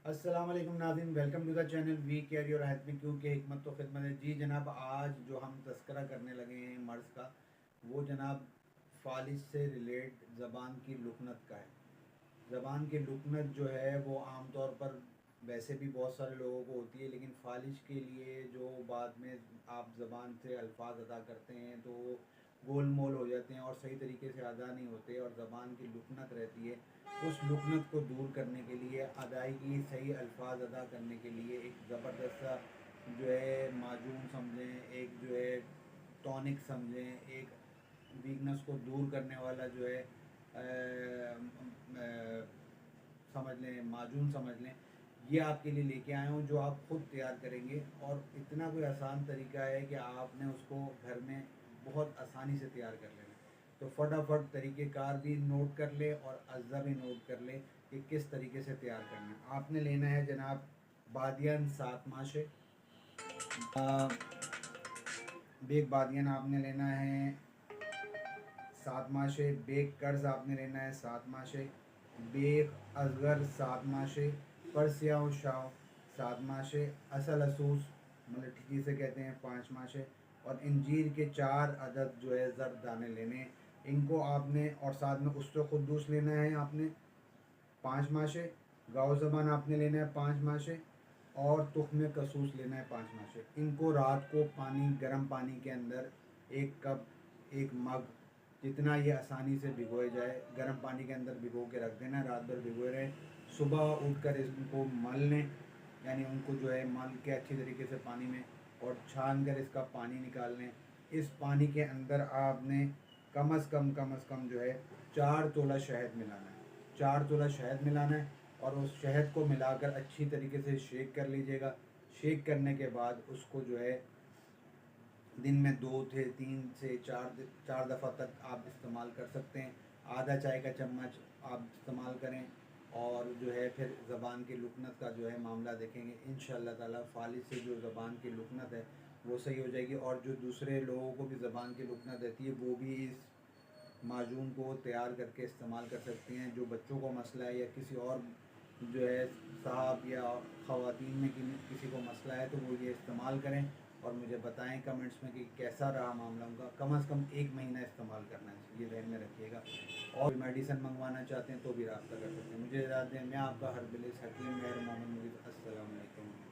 अस्सलाम वालेकुम नाज़रीन, welcome to the channel we care your health में क्योंकि हिकमत तो खिदमत है। जी जनाब, आज जो हम तस्करा करने लगे हैं मर्ज़ का, वो जनाब फालिज से रिलेट ज़बान की लुकनत का है। ज़बान की लुकनत जो है वो आम तौर पर वैसे भी बहुत सारे लोगों को होती है, लेकिन फालिज के लिए जो बाद में आप ज़बान से अल्फाज अदा करते हैं तो गोल मोल हो जाते हैं और सही तरीके से अदा नहीं होते और ज़बान की लुकनत रहती है। उस लुकनत को दूर करने के लिए, अदायगी सही अल्फाज अदा करने के लिए एक ज़बरदस्त सा जो है माजून समझें, एक जो है टॉनिक समझें, एक वीकनेस को दूर करने वाला जो है समझ लें, माजून समझ लें, ये आपके लिए लेके आया हूँ जो आप खुद तैयार करेंगे। और इतना कोई आसान तरीका है कि आपने उसको घर में बहुत आसानी से तैयार कर लेना। तो फटाफट तरीक़ेकार भी नोट कर ले और अज्जा भी नोट कर ले कि किस तरीके से तैयार करना है। आपने लेना है जनाब बादियान 7 माशे, बेग बादियान आपने लेना है 7 माशे, बेग कर्ज आपने लेना है 7 माशे, बेग असगर 7 माशे, परसिया शाव 7 माशे, असल असूस मलठी जिसे कहते हैं 5 माशे, और इंजीर के 4 अदद जो है ज़र्द दाने लेने। इनको आपने, और साथ में उस्तो खुद्दूस लेना है आपने 5 माशे, गाओ ज़बान आपने लेना है 5 माशे, और तुख्म कसूस लेना है 5 माशे। इनको रात को पानी, गर्म पानी के अंदर 1 कप 1 मग जितना ये आसानी से भिगोए जाए, गर्म पानी के अंदर भिगो के रख देना, रात भर भिगोए रहे। सुबह उठकर इनको मल लें, यानी उनको जो है मल के अच्छी तरीके से पानी में और छान कर इसका पानी निकाल लें। इस पानी के अंदर आपने कम अज़ कम जो है 4 तोला शहद मिलाना है। 4 तोला शहद मिलाना है और उस शहद को मिलाकर अच्छी तरीके से शेक कर लीजिएगा। शेक करने के बाद उसको जो है दिन में 2 से 3 से 4 दफ़ा तक आप इस्तेमाल कर सकते हैं। आधा चाय का चम्मच आप इस्तेमाल करें और जो है फिर ज़बान की लुकनत का जो है मामला देखेंगे इंशाअल्लाह ताला। फालिज से जो ज़बान की लुकनत है वो सही हो जाएगी, और जो दूसरे लोगों को भी ज़बान की लुकनत रहती है वो भी इस माजून को तैयार करके इस्तेमाल कर सकती हैं। जो बच्चों को मसला है या किसी और जो है साहब या ख़वातीन में किसी को मसला है तो वो ये इस्तेमाल करें और मुझे बताएं कमेंट्स में कि कैसा रहा मामला उनका। कम अज़ कम 1 महीना इस्तेमाल करना है, ये ध्यान में रखिएगा। और मेडिसिन मंगवाना चाहते हैं तो भी रब्ता कर सकते हैं। मुझे इजाज़त दें, मैं आपका हरबिलिस हकीम मेहर मोहम्मद मुरीद। अस्सलाम वालेकुम।